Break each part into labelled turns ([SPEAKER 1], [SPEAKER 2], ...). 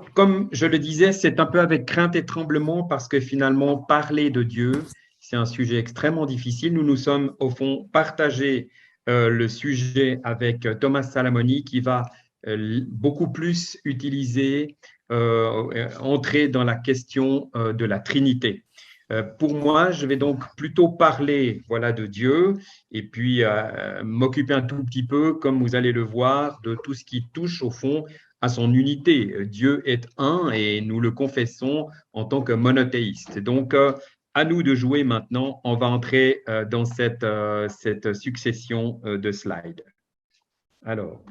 [SPEAKER 1] Alors, comme je le disais, c'est un peu avec crainte et tremblement parce que finalement, parler de Dieu, c'est un sujet extrêmement difficile. Nous nous sommes, au fond, partagé le sujet avec Thomas Salamoni qui va beaucoup plus utiliser, entrer dans la question de la Trinité. Pour moi, je vais donc plutôt parler voilà, de Dieu et puis m'occuper un tout petit peu, comme vous allez le voir, de tout ce qui touche au fond à son unité. Dieu est un et nous le confessons en tant que monothéiste. Donc, à nous de jouer maintenant. On va entrer dans cette succession de slides. Alors,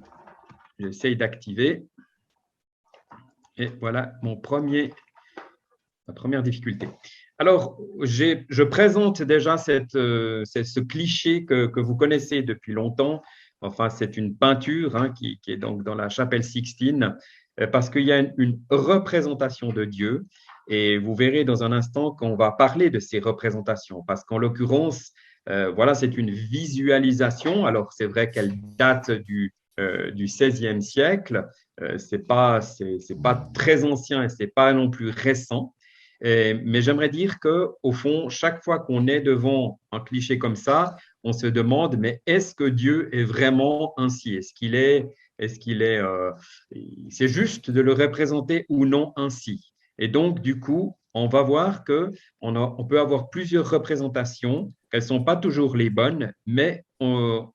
[SPEAKER 1] j'essaye d'activer. Et voilà ma première difficulté. Alors, je présente déjà ce cliché que vous connaissez depuis longtemps. Enfin, c'est une peinture qui est donc dans la chapelle Sixtine, parce qu'il y a une représentation de Dieu. Et vous verrez dans un instant qu'on va parler de ces représentations, parce qu'en l'occurrence, voilà, c'est une visualisation. Alors, c'est vrai qu'elle date du XVIe siècle. C'est pas très ancien et c'est pas non plus récent. Mais j'aimerais dire que, au fond, chaque fois qu'on est devant un cliché comme ça, on se demande, mais est-ce que Dieu est vraiment ainsi? C'est juste de le représenter ou non ainsi? Et donc, du coup, on va voir que on peut avoir plusieurs représentations. Elles ne sont pas toujours les bonnes, mais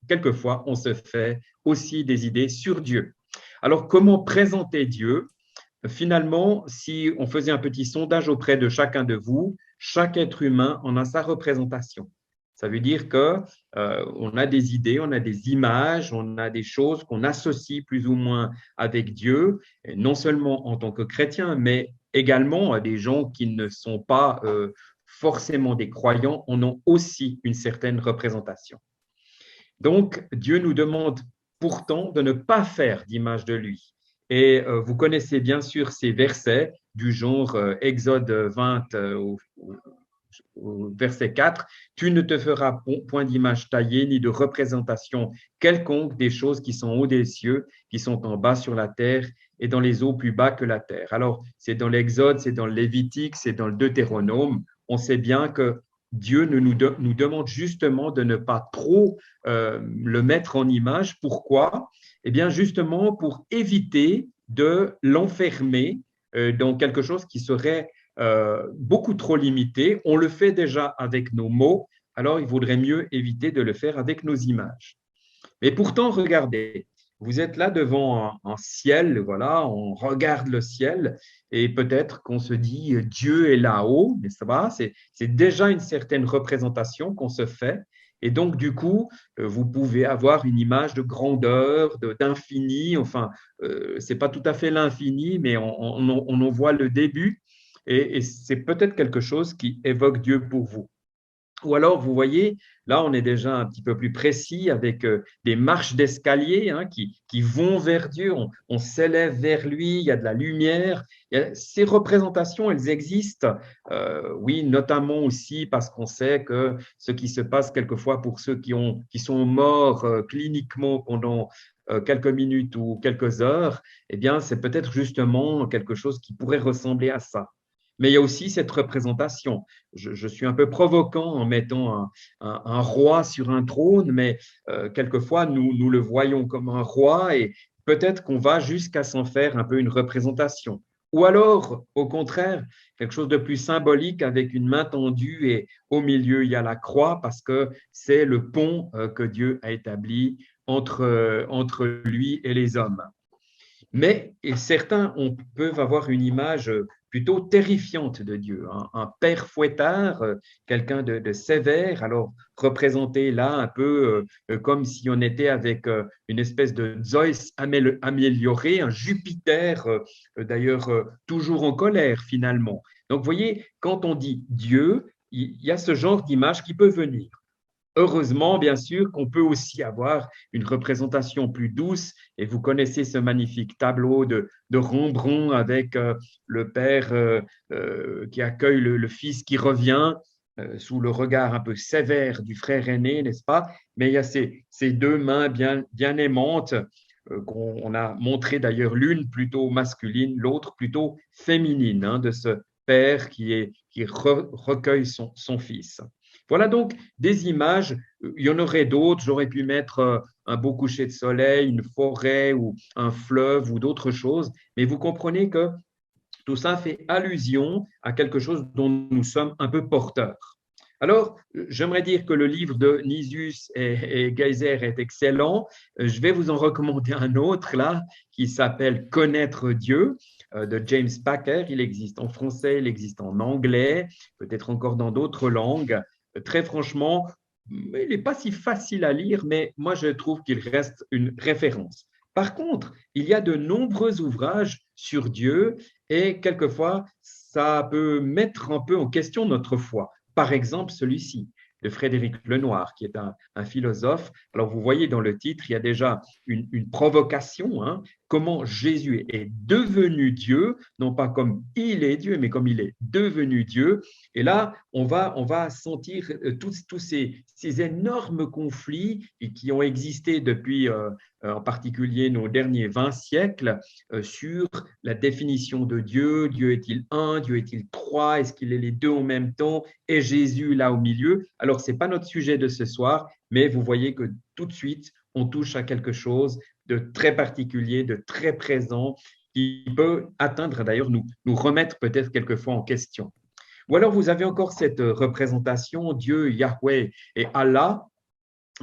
[SPEAKER 1] quelquefois, on se fait aussi des idées sur Dieu. Alors, comment présenter Dieu? Finalement, si on faisait un petit sondage auprès de chacun de vous, chaque être humain en a sa représentation. Ça veut dire que on a des idées, on a des images, on a des choses qu'on associe plus ou moins avec Dieu, et non seulement en tant que chrétien, mais également des gens qui ne sont pas forcément des croyants, en ont aussi une certaine représentation. Donc, Dieu nous demande pourtant de ne pas faire d'image de lui. Et vous connaissez bien sûr ces versets du genre Exode 20 au verset 4, tu ne te feras point d'image taillée ni de représentation quelconque des choses qui sont au des cieux, qui sont en bas sur la terre et dans les eaux plus bas que la terre. Alors, c'est dans l'Exode, c'est dans le Lévitique, c'est dans le Deutéronome. On sait bien que Dieu nous demande justement de ne pas trop le mettre en image. Pourquoi? Eh bien, justement pour éviter de l'enfermer dans quelque chose qui serait beaucoup trop limité. On le fait déjà avec nos mots, alors il vaudrait mieux éviter de le faire avec nos images. Mais pourtant, regardez, vous êtes là devant un ciel, voilà, on regarde le ciel et peut-être qu'on se dit Dieu est là-haut, mais ça va, c'est déjà une certaine représentation qu'on se fait. Et donc, du coup, vous pouvez avoir une image de grandeur, d'infini, enfin, c'est pas tout à fait l'infini, mais on en voit le début et c'est peut-être quelque chose qui évoque Dieu pour vous. Ou alors, vous voyez, là, on est déjà un petit peu plus précis avec des marches d'escalier qui vont vers Dieu. On s'élève vers lui, il y a de la lumière. Ces représentations, elles existent, oui, notamment aussi parce qu'on sait que ce qui se passe quelquefois pour ceux qui sont morts cliniquement pendant quelques minutes ou quelques heures, eh bien, c'est peut-être justement quelque chose qui pourrait ressembler à ça. Mais il y a aussi cette représentation. Je suis un peu provoquant en mettant un roi sur un trône, mais quelquefois, nous le voyons comme un roi et peut-être qu'on va jusqu'à s'en faire un peu une représentation. Ou alors, au contraire, quelque chose de plus symbolique avec une main tendue et au milieu, il y a la croix parce que c'est le pont que Dieu a établi entre lui et les hommes. Mais certains peuvent avoir une image plutôt terrifiante de Dieu, un père fouettard, quelqu'un de sévère, alors représenté là un peu comme si on était avec une espèce de Zeus amélioré, un Jupiter d'ailleurs toujours en colère finalement. Donc vous voyez, quand on dit Dieu, il y a ce genre d'image qui peut venir. Heureusement, bien sûr, qu'on peut aussi avoir une représentation plus douce. Et vous connaissez ce magnifique tableau de Rembrandt avec le père qui accueille le fils qui revient sous le regard un peu sévère du frère aîné, n'est-ce pas? Mais il y a ces deux mains bien aimantes. qu'on a montré d'ailleurs l'une plutôt masculine, l'autre plutôt féminine, hein, de ce père qui recueille son fils. Voilà donc des images. Il y en aurait d'autres. J'aurais pu mettre un beau coucher de soleil, une forêt ou un fleuve ou d'autres choses. Mais vous comprenez que tout ça fait allusion à quelque chose dont nous sommes un peu porteurs. Alors, j'aimerais dire que le livre de Nisius et Geiser est excellent. Je vais vous en recommander un autre là qui s'appelle Connaître Dieu de James Packer. Il existe en français, il existe en anglais, peut-être encore dans d'autres langues. Très franchement, il n'est pas si facile à lire, mais moi je trouve qu'il reste une référence. Par contre, il y a de nombreux ouvrages sur Dieu et quelquefois, ça peut mettre un peu en question notre foi. Par exemple, celui-ci de Frédéric Lenoir, qui est un philosophe. Alors, vous voyez dans le titre, il y a déjà une provocation, hein, comment Jésus est devenu Dieu, non pas comme il est Dieu, mais comme il est devenu Dieu. Et là, on va sentir tous ces énormes conflits qui ont existé depuis, en particulier, nos derniers 20 siècles, sur la définition de Dieu. Dieu est-il un? Dieu est-il trois? Est-ce qu'il est les deux en même temps? Et Jésus là au milieu? Alors, ce n'est pas notre sujet de ce soir, mais vous voyez que tout de suite, on touche à quelque chose de très particulier, de très présent, qui peut atteindre d'ailleurs, nous remettre peut-être quelquefois en question. Ou alors, vous avez encore cette représentation, Dieu, Yahweh et Allah.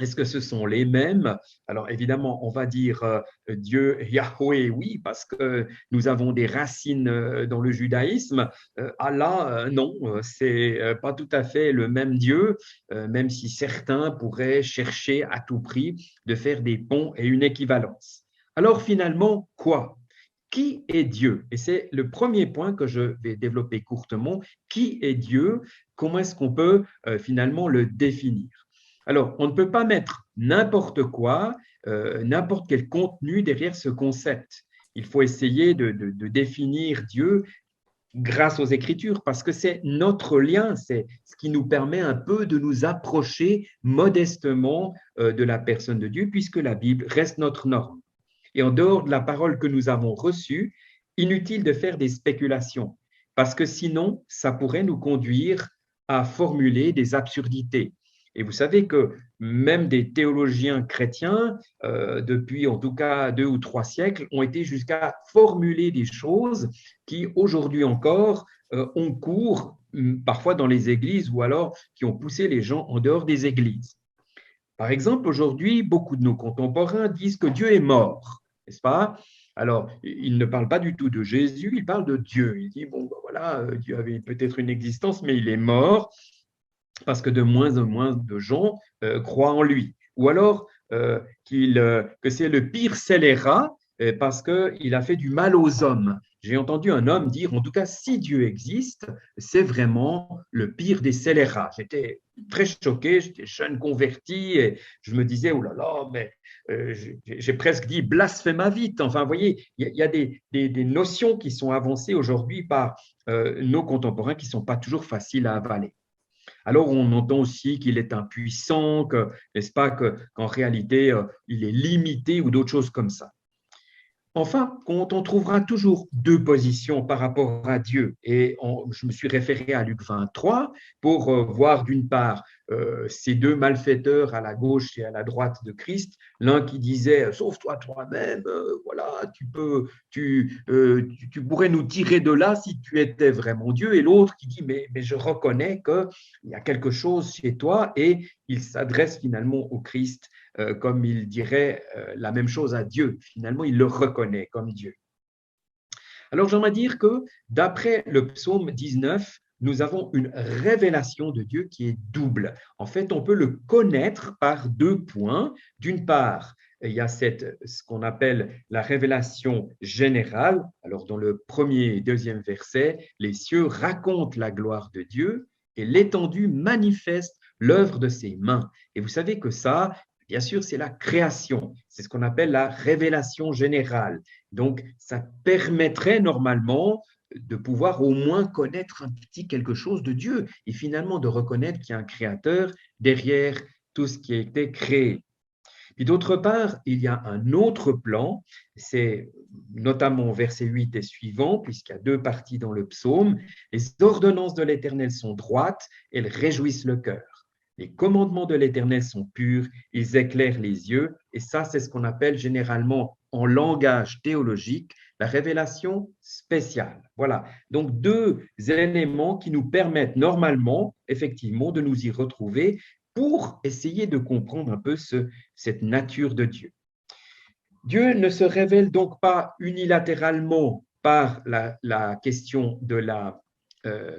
[SPEAKER 1] Est-ce que ce sont les mêmes? Alors évidemment, on va dire Dieu, Yahweh, oui, parce que nous avons des racines dans le judaïsme. Allah, non, c'est pas tout à fait le même Dieu, même si certains pourraient chercher à tout prix de faire des ponts et une équivalence. Alors finalement, quoi? Qui est Dieu? Et c'est le premier point que je vais développer courtement. Qui est Dieu? Comment est-ce qu'on peut finalement le définir? Alors, on ne peut pas mettre n'importe quoi, n'importe quel contenu derrière ce concept. Il faut essayer de définir Dieu grâce aux Écritures, parce que c'est notre lien, c'est ce qui nous permet un peu de nous approcher modestement de la personne de Dieu, puisque la Bible reste notre norme. Et en dehors de la parole que nous avons reçue, inutile de faire des spéculations, parce que sinon, ça pourrait nous conduire à formuler des absurdités. Et vous savez que même des théologiens chrétiens, depuis en tout cas 2 ou 3 siècles, ont été jusqu'à formuler des choses qui aujourd'hui encore ont cours, parfois dans les églises, ou alors qui ont poussé les gens en dehors des églises. Par exemple, aujourd'hui, beaucoup de nos contemporains disent que Dieu est mort, n'est-ce pas? Alors, ils ne parlent pas du tout de Jésus, ils parlent de Dieu. Ils disent, bon, ben voilà, Dieu avait peut-être une existence, mais il est mort parce que de moins en moins de gens croient en lui. Ou alors que c'est le pire scélérat parce qu'il a fait du mal aux hommes. J'ai entendu un homme dire, en tout cas, si Dieu existe, c'est vraiment le pire des scélérats. J'étais très choqué, j'étais jeune converti et je me disais, oh là là, mais j'ai presque dit blasphéma vite. Enfin, vous voyez, il y a des notions qui sont avancées aujourd'hui par nos contemporains qui ne sont pas toujours faciles à avaler. Alors, on entend aussi qu'il est impuissant, n'est-ce pas, qu'en réalité, il est limité ou d'autres choses comme ça. Enfin, quand on trouvera toujours deux positions par rapport à Dieu, et je me suis référé à Luc 23 pour voir d'une part ces deux malfaiteurs à la gauche et à la droite de Christ, l'un qui disait sauve-toi toi-même, voilà, tu pourrais nous tirer de là si tu étais vraiment Dieu, et l'autre qui dit mais je reconnais qu'il y a quelque chose chez toi, et il s'adresse finalement au Christ comme il dirait la même chose à Dieu. Finalement, il le reconnaît comme Dieu. Alors, j'aimerais dire que d'après le psaume 19, nous avons une révélation de Dieu qui est double. En fait, on peut le connaître par 2 points. D'une part, il y a ce qu'on appelle la révélation générale. Alors, dans le premier et deuxième verset, les cieux racontent la gloire de Dieu et l'étendue manifeste l'œuvre de ses mains. Et vous savez que ça, bien sûr, c'est la création. C'est ce qu'on appelle la révélation générale. Donc, ça permettrait normalement de pouvoir au moins connaître un petit quelque chose de Dieu et finalement de reconnaître qu'il y a un créateur derrière tout ce qui a été créé. Puis d'autre part, il y a un autre plan, c'est notamment verset 8 et suivant, puisqu'il y a deux parties dans le psaume. Les ordonnances de l'Éternel sont droites, elles réjouissent le cœur. Les commandements de l'Éternel sont purs, ils éclairent les yeux, et ça, c'est ce qu'on appelle généralement en langage théologique la révélation spéciale. Voilà, donc deux éléments qui nous permettent normalement, effectivement, de nous y retrouver pour essayer de comprendre un peu cette nature de Dieu. Dieu ne se révèle donc pas unilatéralement par la question de la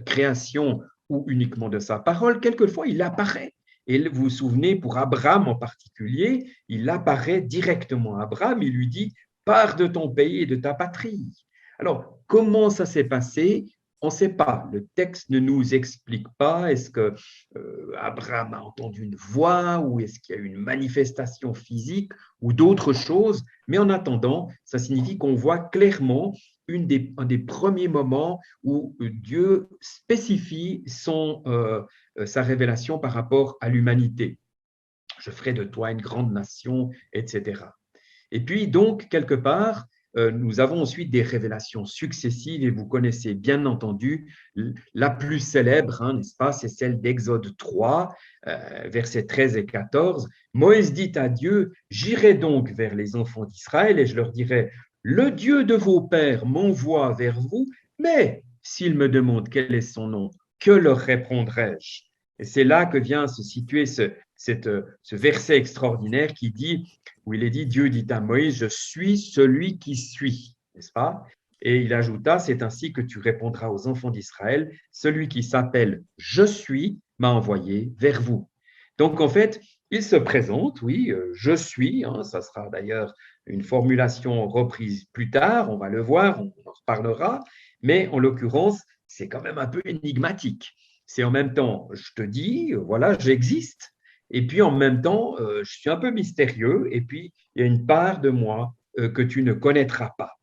[SPEAKER 1] création ou uniquement de sa parole. Quelquefois, il apparaît. Et vous vous souvenez, pour Abraham en particulier, il apparaît directement à Abraham. Il lui dit, pars de ton pays et de ta patrie. Alors, comment ça s'est passé? On ne sait pas. Le texte ne nous explique pas. Est-ce que Abraham a entendu une voix ou est-ce qu'il y a eu une manifestation physique ou d'autres choses? Mais en attendant, ça signifie qu'on voit clairement un des premiers moments où Dieu spécifie sa révélation par rapport à l'humanité. Je ferai de toi une grande nation, etc. Et puis donc, quelque part, nous avons ensuite des révélations successives et vous connaissez bien entendu la plus célèbre, hein, n'est-ce pas, c'est celle d'Exode 3, versets 13 et 14. Moïse dit à Dieu, j'irai donc vers les enfants d'Israël et je leur dirai, le Dieu de vos pères m'envoie vers vous, mais s'ils me demandent quel est son nom, que leur répondrai-je? Et c'est là que vient se situer ce verset extraordinaire qui dit, où il est dit, Dieu dit à Moïse, je suis celui qui suis, n'est-ce pas? Et il ajouta, c'est ainsi que tu répondras aux enfants d'Israël, celui qui s'appelle je suis m'a envoyé vers vous. Donc en fait, il se présente, oui, je suis, hein, ça sera d'ailleurs une formulation reprise plus tard, on va le voir, on en reparlera, mais en l'occurrence, c'est quand même un peu énigmatique. C'est en même temps, je te dis, voilà, j'existe, et puis en même temps, je suis un peu mystérieux, et puis il y a une part de moi que tu ne connaîtras pas.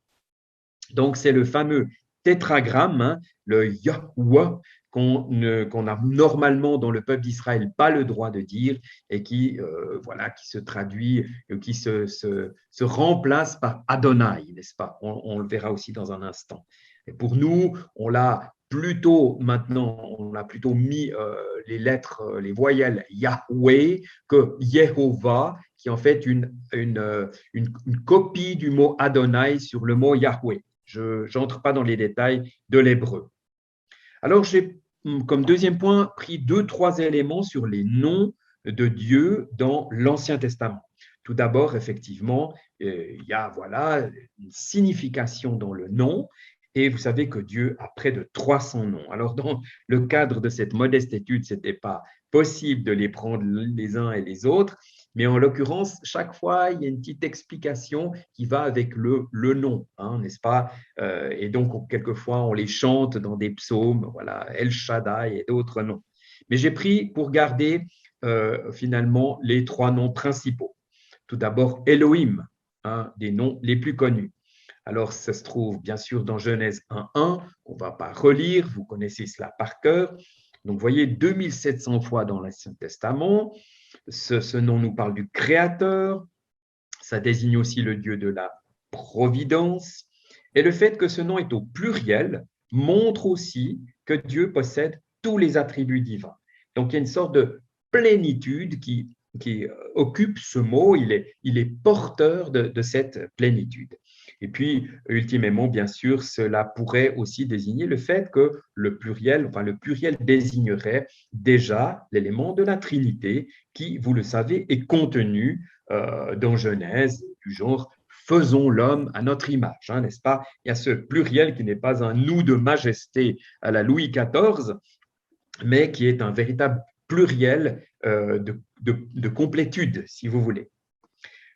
[SPEAKER 1] Donc c'est le fameux tétragramme, hein, le Yahweh, qu'on a normalement dans le peuple d'Israël pas le droit de dire et qui, voilà, qui se traduit, qui se remplace par Adonai, n'est-ce pas? On le verra aussi dans un instant. Et pour nous, on l'a plutôt maintenant, on a plutôt mis les lettres, les voyelles Yahweh que Yehovah, qui est en fait une copie du mot Adonai sur le mot Yahweh. Je n'entre pas dans les détails de l'hébreu. Alors, j'ai comme deuxième point pris trois éléments sur les noms de Dieu dans l'Ancien Testament. Tout d'abord, effectivement, il y a voilà, une signification dans le nom. Et vous savez que Dieu a près de 300 noms. Alors, dans le cadre de cette modeste étude, ce n'était pas possible de les prendre les uns et les autres. Mais en l'occurrence, chaque fois, il y a une petite explication qui va avec le nom, hein, n'est-ce pas? Et donc, quelquefois, on les chante dans des psaumes, voilà, El Shaddai et d'autres noms. Mais j'ai pris pour garder finalement les trois noms principaux. Tout d'abord, Elohim, un des noms les plus connus. Alors, ça se trouve bien sûr dans Genèse 1.1, qu'on ne va pas relire, vous connaissez cela par cœur. Donc, vous voyez, 2700 fois dans l'Ancien Testament, ce nom nous parle du Créateur, ça désigne aussi le Dieu de la providence, et le fait que ce nom est au pluriel montre aussi que Dieu possède tous les attributs divins. Donc, il y a une sorte de plénitude qui occupe ce mot, il est porteur de cette plénitude. Et puis, ultimement, bien sûr, cela pourrait aussi désigner le fait que le pluriel désignerait déjà l'élément de la Trinité qui, vous le savez, est contenu dans Genèse, du genre faisons l'homme à notre image, hein, n'est-ce pas? Il y a ce pluriel qui n'est pas un nous de majesté à la Louis XIV, mais qui est un véritable pluriel de complétude, si vous voulez.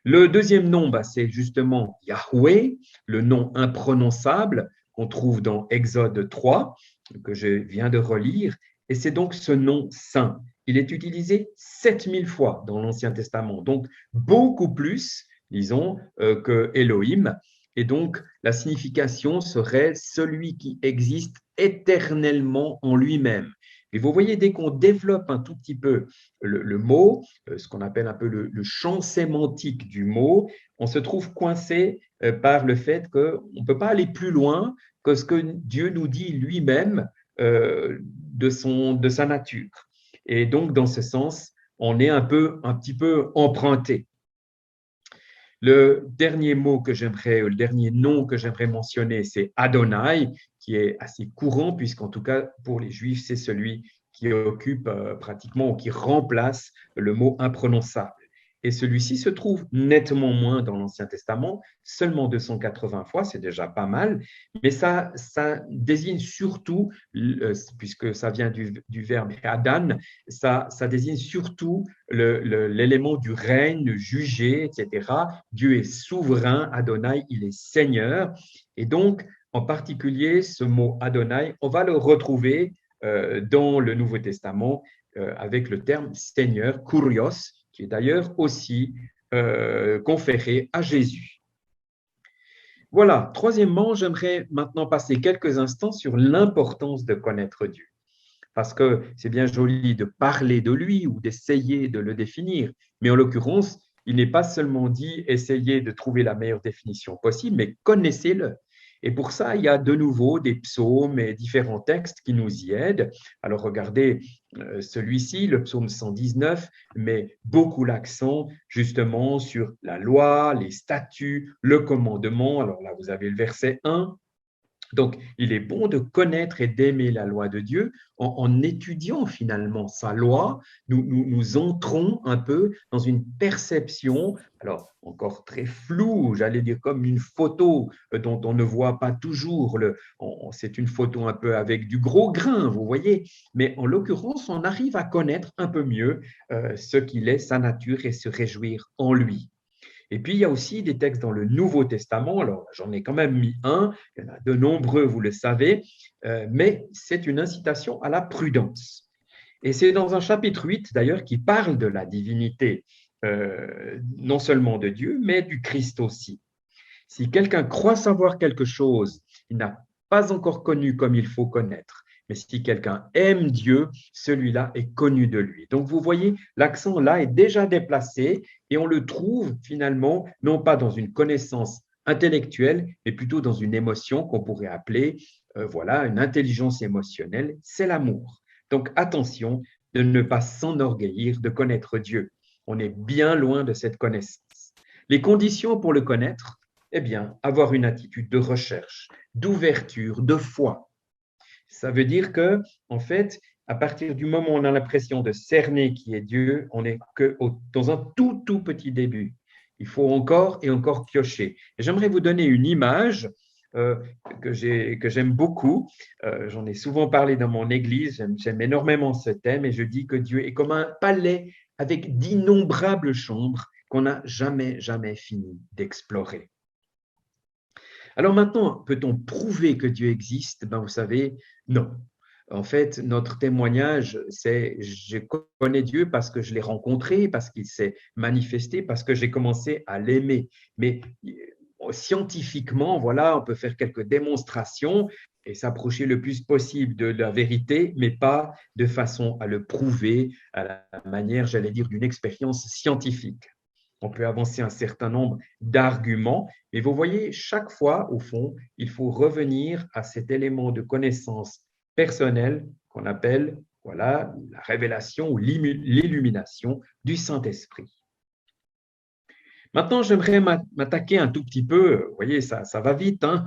[SPEAKER 1] Le deuxième nom, c'est justement Yahweh, le nom imprononçable qu'on trouve dans Exode 3, que je viens de relire, et c'est donc ce nom saint. Il est utilisé 7000 fois dans l'Ancien Testament, donc beaucoup plus, disons, que Elohim. Et donc, la signification serait celui qui existe éternellement en lui-même. Et vous voyez, dès qu'on développe un tout petit peu le mot, ce qu'on appelle un peu le champ sémantique du mot, on se trouve coincé par le fait qu'on ne peut pas aller plus loin que ce que Dieu nous dit lui-même de sa nature. Et donc, dans ce sens, on est un petit peu emprunté. Le dernier mot que j'aimerais, le dernier nom que j'aimerais mentionner, c'est Adonai, qui est assez courant, puisqu'en tout cas, pour les Juifs, c'est celui qui occupe pratiquement ou qui remplace le mot imprononçable. Et celui-ci se trouve nettement moins dans l'Ancien Testament, seulement 280 fois, c'est déjà pas mal, mais ça désigne surtout, puisque ça vient du verbe Adan, ça désigne surtout l'élément du règne, de juger, etc. Dieu est souverain, Adonai, il est Seigneur. Et donc, en particulier, ce mot Adonai, on va le retrouver dans le Nouveau Testament avec le terme Seigneur, Kurios, qui est d'ailleurs aussi conféré à Jésus. Voilà, troisièmement, j'aimerais maintenant passer quelques instants sur l'importance de connaître Dieu. Parce que c'est bien joli de parler de lui ou d'essayer de le définir, mais en l'occurrence, il n'est pas seulement dit essayez de trouver la meilleure définition possible, mais connaissez-le. Et pour ça, il y a de nouveau des psaumes et différents textes qui nous y aident. Alors regardez celui-ci, le psaume 119, met beaucoup l'accent justement sur la loi, les statuts, le commandement. Alors là, vous avez le verset 1. Donc, il est bon de connaître et d'aimer la loi de Dieu en étudiant finalement sa loi. Nous entrons un peu dans une perception, alors encore très floue, j'allais dire comme une photo dont on ne voit pas toujours. C'est une photo un peu avec du gros grain, vous voyez. Mais en l'occurrence, on arrive à connaître un peu mieux ce qu'il est, sa nature et se réjouir en lui. Et puis, il y a aussi des textes dans le Nouveau Testament. Alors, j'en ai quand même mis un. Il y en a de nombreux, vous le savez. Mais c'est une incitation à la prudence. Et c'est dans un chapitre 8, d'ailleurs, qui parle de la divinité, non seulement de Dieu, mais du Christ aussi. Si quelqu'un croit savoir quelque chose, il n'a pas encore connu comme il faut connaître. Mais si quelqu'un aime Dieu, celui-là est connu de lui. Donc vous voyez, l'accent là est déjà déplacé et on le trouve finalement non pas dans une connaissance intellectuelle, mais plutôt dans une émotion qu'on pourrait appeler, voilà, une intelligence émotionnelle, c'est l'amour. Donc attention de ne pas s'enorgueillir de connaître Dieu. On est bien loin de cette connaissance. Les conditions pour le connaître, eh bien, avoir une attitude de recherche, d'ouverture, de foi. Ça veut dire que, en fait, à partir du moment où on a l'impression de cerner qui est Dieu, on n'est que dans un tout petit début. Il faut encore et encore piocher. Et j'aimerais vous donner une image que j'aime beaucoup. J'en ai souvent parlé dans mon église. J'aime énormément ce thème et je dis que Dieu est comme un palais avec d'innombrables chambres qu'on n'a jamais fini d'explorer. Alors maintenant, peut-on prouver que Dieu existe? Ben, vous savez, non. En fait, notre témoignage, c'est je connais Dieu parce que je l'ai rencontré, parce qu'il s'est manifesté, parce que j'ai commencé à l'aimer. Mais scientifiquement, voilà, on peut faire quelques démonstrations et s'approcher le plus possible de la vérité, mais pas de façon à le prouver à la manière, j'allais dire, d'une expérience scientifique. On peut avancer un certain nombre d'arguments, mais vous voyez, chaque fois, au fond, il faut revenir à cet élément de connaissance personnelle qu'on appelle voilà, la révélation ou l'illumination du Saint-Esprit. Maintenant, j'aimerais m'attaquer un tout petit peu, vous voyez, ça va vite, hein,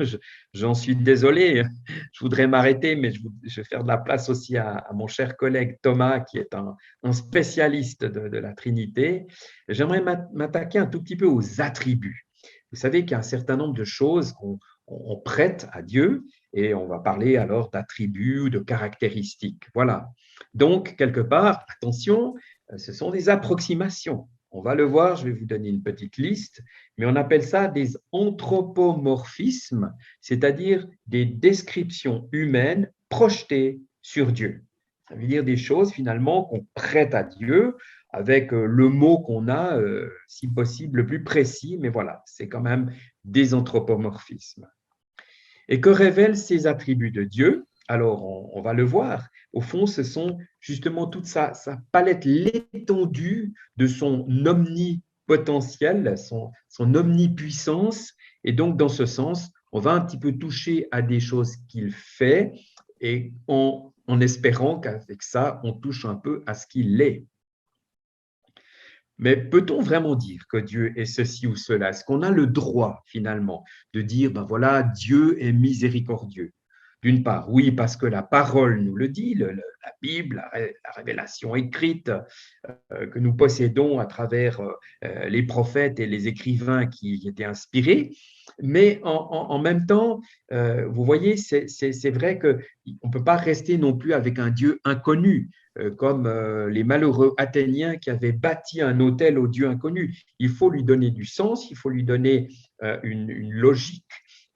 [SPEAKER 1] j'en suis désolé, je voudrais m'arrêter, mais je vais faire de la place aussi à mon cher collègue Thomas, qui est un spécialiste de la Trinité. J'aimerais m'attaquer un tout petit peu aux attributs. Vous savez qu'il y a un certain nombre de choses qu'on prête à Dieu, et on va parler alors d'attributs ou de caractéristiques. Voilà. Donc, quelque part, attention, ce sont des approximations. On va le voir, je vais vous donner une petite liste, mais on appelle ça des anthropomorphismes, c'est-à-dire des descriptions humaines projetées sur Dieu. Ça veut dire des choses finalement qu'on prête à Dieu avec le mot qu'on a, si possible, le plus précis, mais voilà, c'est quand même des anthropomorphismes. Et que révèlent ces attributs de Dieu? Alors, on va le voir. Au fond, ce sont justement toute sa palette, l'étendue de son omnipotentiel, son omnipuissance. Et donc, dans ce sens, on va un petit peu toucher à des choses qu'il fait et en espérant qu'avec ça, on touche un peu à ce qu'il est. Mais peut-on vraiment dire que Dieu est ceci ou cela? Est-ce qu'on a le droit, finalement, de dire, ben voilà, Dieu est miséricordieux? D'une part, oui, parce que la parole nous le dit, la Bible, la révélation écrite que nous possédons à travers les prophètes et les écrivains qui étaient inspirés. Mais en même temps, vous voyez, c'est vrai qu'on ne peut pas rester non plus avec un Dieu inconnu comme les malheureux Athéniens qui avaient bâti un autel au Dieu inconnu. Il faut lui donner du sens, il faut lui donner une logique.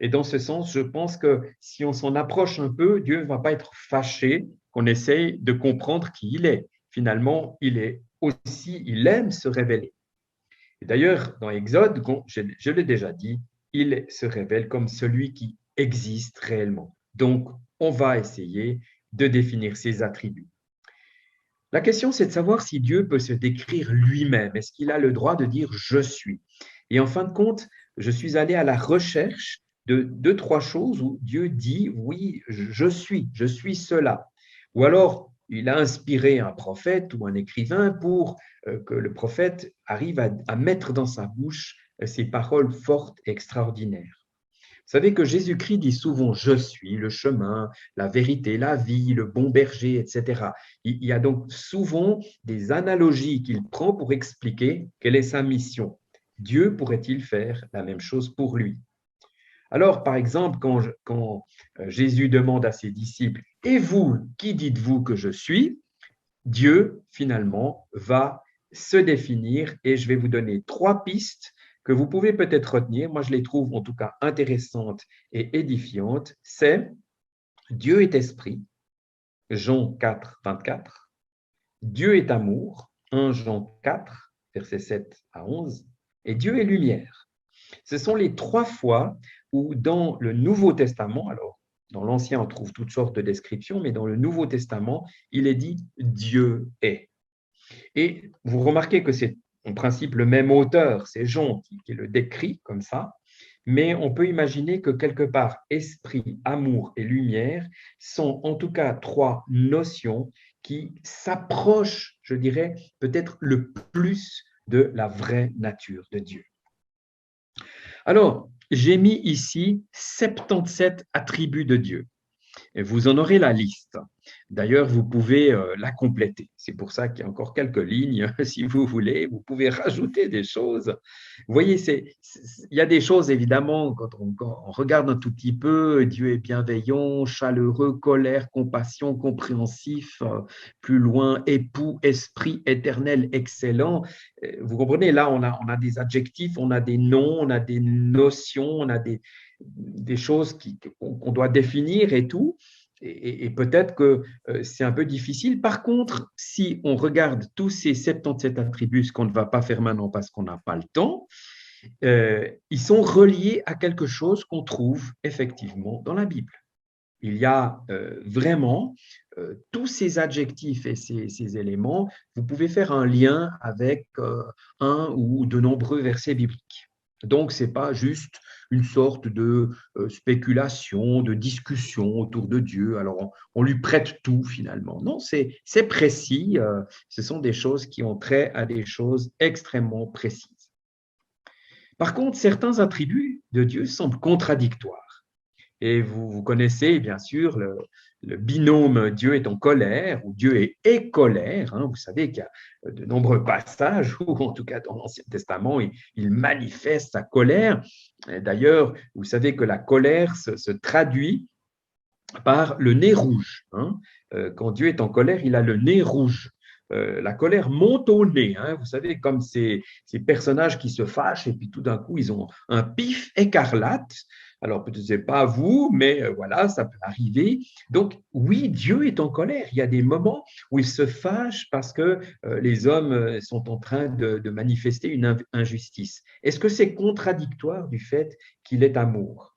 [SPEAKER 1] Et dans ce sens, je pense que si on s'en approche un peu, Dieu ne va pas être fâché qu'on essaye de comprendre qui il est. Finalement, il est aussi, il aime se révéler. Et d'ailleurs, dans Exode, je l'ai déjà dit, il se révèle comme celui qui existe réellement. Donc, on va essayer de définir ses attributs. La question, c'est de savoir si Dieu peut se décrire lui-même. Est-ce qu'il a le droit de dire je suis? Et en fin de compte, je suis allé à la recherche de deux, trois choses où Dieu dit oui, je suis cela. Ou alors, il a inspiré un prophète ou un écrivain pour que le prophète arrive à mettre dans sa bouche ces paroles fortes et extraordinaires. Vous savez que Jésus-Christ dit souvent « Je suis le chemin, la vérité, la vie, le bon berger, etc. » Il y a donc souvent des analogies qu'il prend pour expliquer quelle est sa mission. Dieu pourrait-il faire la même chose pour lui? Alors, par exemple, quand Jésus demande à ses disciples « Et vous, qui dites-vous que je suis ?» Dieu, finalement, va se définir et je vais vous donner trois pistes que vous pouvez peut-être retenir. Moi, je les trouve en tout cas intéressantes et édifiantes. C'est Dieu est esprit, Jean 4, 24. Dieu est amour, 1 Jean 4, versets 7 à 11. Et Dieu est lumière. Ce sont les trois fois où dans le Nouveau Testament, alors dans l'Ancien on trouve toutes sortes de descriptions, mais dans le Nouveau Testament, il est dit Dieu est. Et vous remarquez que c'est en principe le même auteur, c'est Jean qui le décrit comme ça, mais on peut imaginer que quelque part, esprit, amour et lumière sont en tout cas trois notions qui s'approchent, je dirais, peut-être le plus de la vraie nature de Dieu. Alors, j'ai mis ici 77 attributs de Dieu. Et vous en aurez la liste. D'ailleurs, vous pouvez la compléter. C'est pour ça qu'il y a encore quelques lignes, si vous voulez. Vous pouvez rajouter des choses. Vous voyez, il y a des choses, évidemment, quand on regarde un tout petit peu, Dieu est bienveillant, chaleureux, colère, compassion, compréhensif, plus loin, époux, esprit, éternel, excellent. Vous comprenez, là, on a des adjectifs, on a des noms, on a des notions, on a des choses qu'on doit définir et tout. Et peut-être que c'est un peu difficile. Par contre, si on regarde tous ces 77 attributs, ce qu'on ne va pas faire maintenant parce qu'on n'a pas le temps, ils sont reliés à quelque chose qu'on trouve effectivement dans la Bible. Il y a vraiment tous ces adjectifs et ces éléments, vous pouvez faire un lien avec un ou de nombreux versets bibliques. Donc, ce n'est pas juste une sorte de spéculation, de discussion autour de Dieu. Alors, on lui prête tout finalement. Non, c'est précis. Ce sont des choses qui ont trait à des choses extrêmement précises. Par contre, certains attributs de Dieu semblent contradictoires. Et vous connaissez bien sûr le binôme Dieu est en colère ou Dieu est colère. Hein. Vous savez qu'il y a de nombreux passages où, en tout cas dans l'Ancien Testament, il manifeste sa colère. D'ailleurs, vous savez que la colère se traduit par le nez rouge. Hein. Quand Dieu est en colère, il a le nez rouge. La colère monte au nez. Hein. Vous savez, comme ces personnages qui se fâchent et puis tout d'un coup, ils ont un pif écarlate. Alors, peut-être ce n'est pas vous, mais voilà, ça peut arriver. Donc, oui, Dieu est en colère. Il y a des moments où il se fâche parce que les hommes sont en train de manifester une injustice. Est-ce que c'est contradictoire du fait qu'il est amour?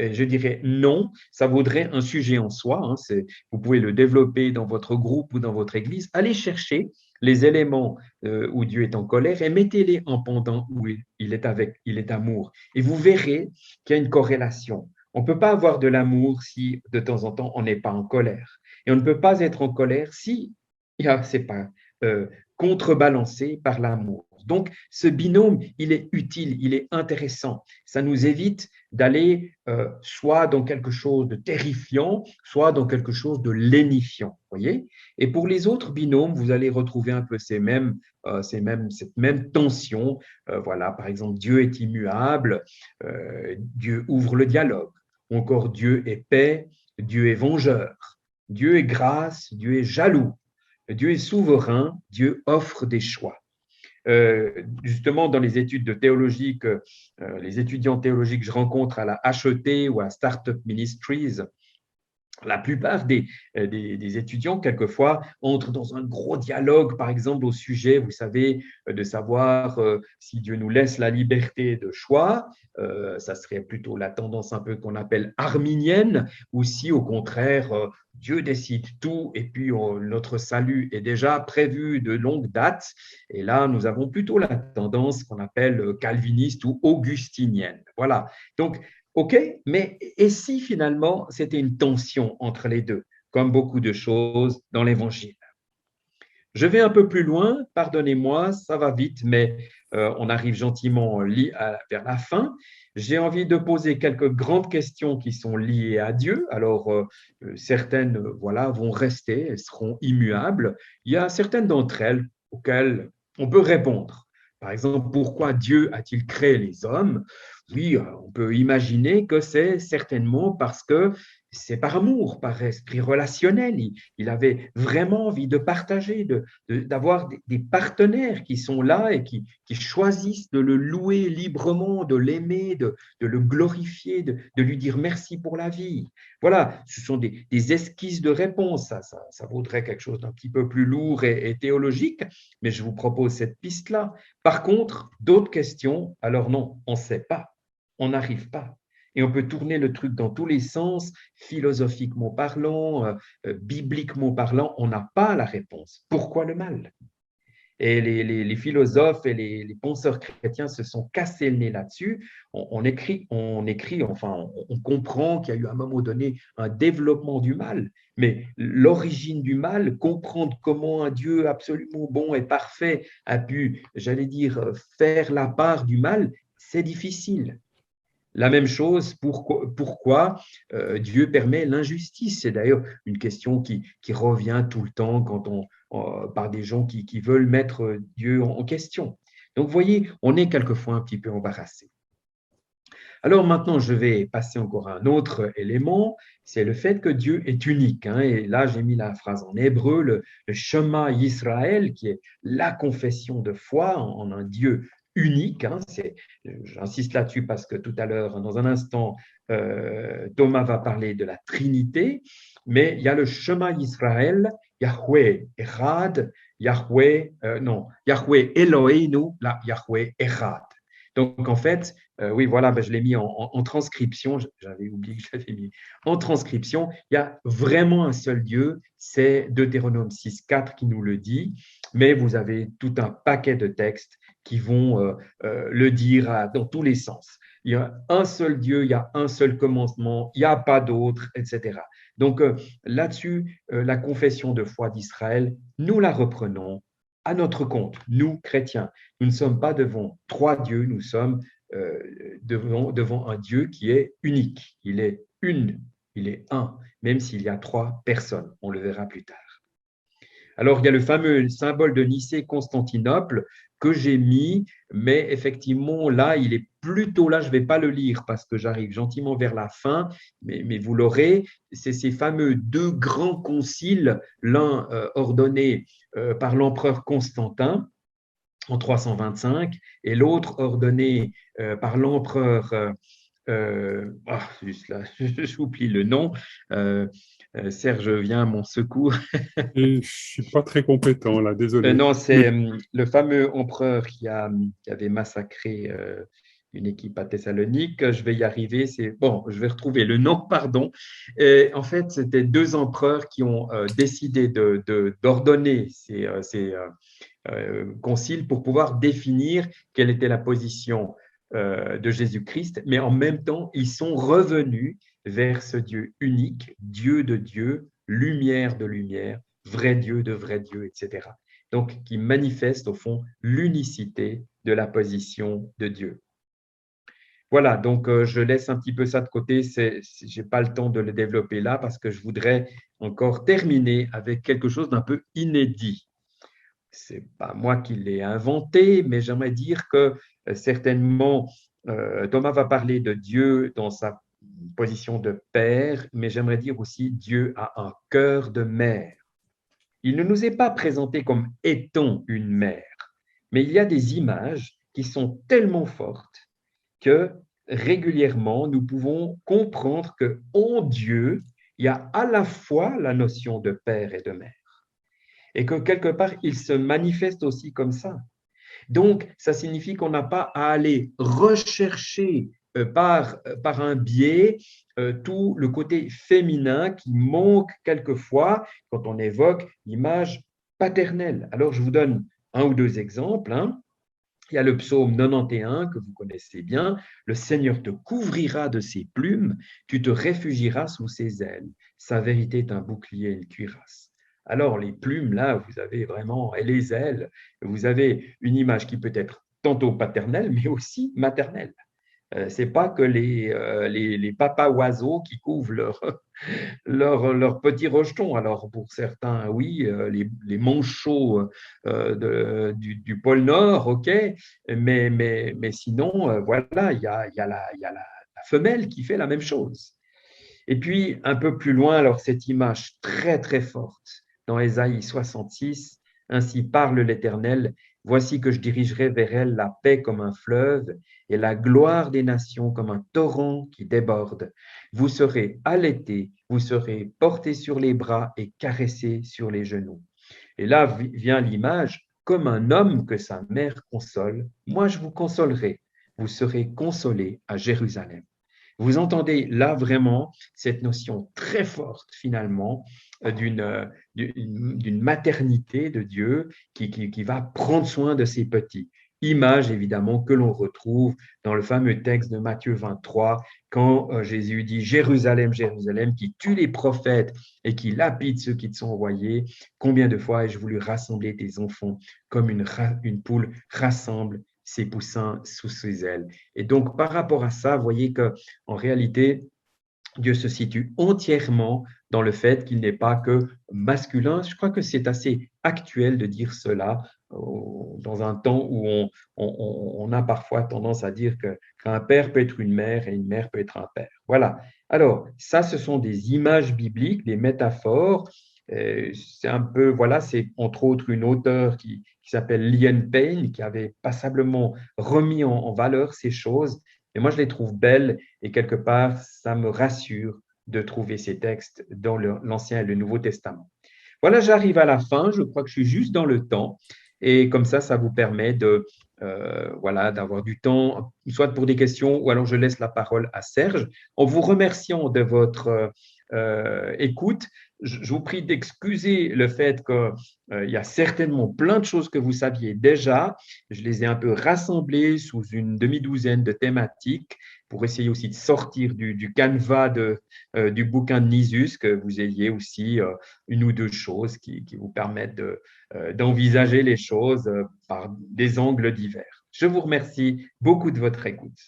[SPEAKER 1] je dirais non, ça vaudrait un sujet en soi. Hein, vous pouvez le développer dans votre groupe ou dans votre église. Allez chercher les éléments où Dieu est en colère et mettez-les en pendant où il est amour. Et vous verrez qu'il y a une corrélation. On ne peut pas avoir de l'amour si de temps en temps on n'est pas en colère. Et on ne peut pas être en colère si c'est pas euh, contrebalancé par l'amour. Donc, ce binôme, il est utile, il est intéressant. Ça nous évite d'aller soit dans quelque chose de terrifiant, soit dans quelque chose de lénifiant. Voyez. Et pour les autres binômes, vous allez retrouver un peu cette même tension. Voilà, par exemple, Dieu est immuable, Dieu ouvre le dialogue. Encore Dieu est paix, Dieu est vengeur, Dieu est grâce, Dieu est jaloux, Dieu est souverain, Dieu offre des choix. Justement, dans les études de théologie, les étudiants théologiques que je rencontre à la HET ou à Startup Ministries, la plupart des étudiants, quelquefois, entrent dans un gros dialogue, par exemple, au sujet, vous savez, de savoir si Dieu nous laisse la liberté de choix, ça serait plutôt la tendance un peu qu'on appelle arminienne, ou si, au contraire, Dieu décide tout et puis notre salut est déjà prévu de longue date. Et là, nous avons plutôt la tendance qu'on appelle calviniste ou augustinienne. Voilà. Donc, OK, mais et si finalement c'était une tension entre les deux, comme beaucoup de choses dans l'Évangile? Je vais un peu plus loin, pardonnez-moi, ça va vite, mais on arrive gentiment vers la fin. J'ai envie de poser quelques grandes questions qui sont liées à Dieu. Alors, certaines, voilà, vont rester, elles seront immuables. Il y a certaines d'entre elles auxquelles on peut répondre. Par exemple, pourquoi Dieu a-t-il créé les hommes? Oui, on peut imaginer que c'est certainement parce que c'est par amour, par esprit relationnel. Il avait vraiment envie de partager, d'avoir des partenaires qui sont là et qui choisissent de le louer librement, de l'aimer, de le glorifier, de lui dire merci pour la vie. Voilà, ce sont des esquisses de réponse. Ça vaudrait quelque chose d'un petit peu plus lourd et théologique, mais je vous propose cette piste-là. Par contre, d'autres questions, alors non, on ne sait pas, on n'arrive pas. Et on peut tourner le truc dans tous les sens, philosophiquement parlant, bibliquement parlant, on n'a pas la réponse. Pourquoi le mal? Et les philosophes et les penseurs chrétiens se sont cassés le nez là-dessus. Enfin, on comprend qu'il y a eu à un moment donné un développement du mal, mais l'origine du mal, comprendre comment un Dieu absolument bon et parfait a pu, j'allais dire, faire la part du mal, c'est difficile. La même chose, pourquoi Dieu permet l'injustice? C'est d'ailleurs une question qui revient tout le temps par des gens qui veulent mettre Dieu en question. Donc, vous voyez, on est quelquefois un petit peu embarrassé. Alors maintenant, je vais passer encore à un autre élément, c'est le fait que Dieu est unique. Hein, et là, j'ai mis la phrase en hébreu, le Shema Yisraël, qui est la confession de foi en un Dieu unique. Hein, j'insiste là-dessus parce que tout à l'heure, dans un instant, Thomas va parler de la Trinité, mais il y a le Shema Yisraël, Yahweh Echad, Yahweh Eloheinu, là, Yahweh Echad. Donc, en fait, oui, voilà, je l'ai mis en transcription. J'avais oublié que je l'avais mis en transcription. Il y a vraiment un seul Dieu. C'est Deutéronome 6,4 qui nous le dit. Mais vous avez tout un paquet de textes qui vont le dire dans tous les sens. Il y a un seul Dieu, il y a un seul commencement, il n'y a pas d'autre, etc. Donc, là-dessus, la confession de foi d'Israël, nous la reprenons à notre compte, nous, chrétiens. Nous ne sommes pas devant trois dieux, nous sommes devant un Dieu qui est unique. Il est il est un, même s'il y a trois personnes. On le verra plus tard. Alors, il y a le fameux symbole de Nicée-Constantinople que j'ai mis, mais effectivement, là, il est plutôt là, je ne vais pas le lire parce que j'arrive gentiment vers la fin, mais vous l'aurez, c'est ces fameux deux grands conciles, l'un ordonné par l'empereur Constantin en 325 et l'autre ordonné par l'empereur, juste là, j'oublie le nom, Serge vient à mon secours.
[SPEAKER 2] Et je suis pas très compétent là, désolé.
[SPEAKER 1] Non, c'est le fameux empereur qui avait massacré une équipe à Thessalonique. Je vais y arriver. C'est bon, je vais retrouver le nom, pardon. En fait, c'était deux empereurs qui ont décidé d'ordonner ces conciles pour pouvoir définir quelle était la position de Jésus-Christ, mais en même temps, ils sont revenus vers ce Dieu unique, Dieu de Dieu, lumière de lumière, vrai Dieu de vrai Dieu, etc. Donc, qui manifeste au fond l'unicité de la position de Dieu. Voilà, donc je laisse un petit peu ça de côté. Je n'ai pas le temps de le développer là parce que je voudrais encore terminer avec quelque chose d'un peu inédit. Ce n'est pas moi qui l'ai inventé, mais j'aimerais dire que certainement, Thomas va parler de Dieu dans sa position de père, mais j'aimerais dire aussi Dieu a un cœur de mère. Il ne nous est pas présenté comme étant une mère, mais il y a des images qui sont tellement fortes que régulièrement, nous pouvons comprendre que en Dieu, il y a à la fois la notion de père et de mère, et que quelque part, il se manifeste aussi comme ça. Donc, ça signifie qu'on n'a pas à aller rechercher par un biais tout le côté féminin qui manque quelquefois quand on évoque l'image paternelle. Alors, je vous donne un ou deux exemples. Hein. Il y a le psaume 91 que vous connaissez bien. Le Seigneur te couvrira de ses plumes, tu te réfugieras sous ses ailes. Sa vérité est un bouclier et une cuirasse. Alors, les plumes, là, vous avez vraiment, et les ailes, vous avez une image qui peut être tantôt paternelle, mais aussi maternelle. Ce n'est pas que les papas oiseaux qui couvrent leurs petits rejetons. Alors, pour certains, oui, les manchots du pôle Nord, OK, mais sinon, voilà, il y a la femelle qui fait la même chose. Et puis, un peu plus loin, alors cette image très, très forte dans Ésaïe 66, ainsi parle l'Éternel, voici que je dirigerai vers elle la paix comme un fleuve et la gloire des nations comme un torrent qui déborde. Vous serez allaités, vous serez portés sur les bras et caressés sur les genoux. Et là vient l'image, comme un homme que sa mère console, moi je vous consolerai, vous serez consolés à Jérusalem. Vous entendez là vraiment cette notion très forte finalement d'une maternité de Dieu qui va prendre soin de ses petits. Image évidemment que l'on retrouve dans le fameux texte de Matthieu 23 quand Jésus dit Jérusalem, Jérusalem, qui tue les prophètes et qui lapide ceux qui te sont envoyés. Combien de fois ai-je voulu rassembler tes enfants comme une poule rassemble ses poussins sous ses ailes. Et donc, par rapport à ça, vous voyez qu'en réalité, Dieu se situe entièrement dans le fait qu'il n'est pas que masculin. Je crois que c'est assez actuel de dire cela dans un temps où on a parfois tendance à dire qu'un père peut être une mère et une mère peut être un père. Voilà. Alors, ça, ce sont des images bibliques, des métaphores. C'est un peu, voilà, c'est entre autres une auteure qui s'appelle Liane Payne, qui avait passablement remis en valeur ces choses. Et moi, je les trouve belles et quelque part, ça me rassure de trouver ces textes dans l'Ancien et le Nouveau Testament. Voilà, j'arrive à la fin. Je crois que je suis juste dans le temps. Et comme ça vous permet voilà, d'avoir du temps, soit pour des questions, ou alors je laisse la parole à Serge. En vous remerciant de votre écoute, je vous prie d'excuser le fait qu'il y a certainement plein de choses que vous saviez déjà. Je les ai un peu rassemblées sous une demi-douzaine de thématiques pour essayer aussi de sortir du canevas du bouquin de Nisus, que vous ayez aussi une ou deux choses qui vous permettent d'envisager les choses par des angles divers. Je vous remercie beaucoup de votre écoute.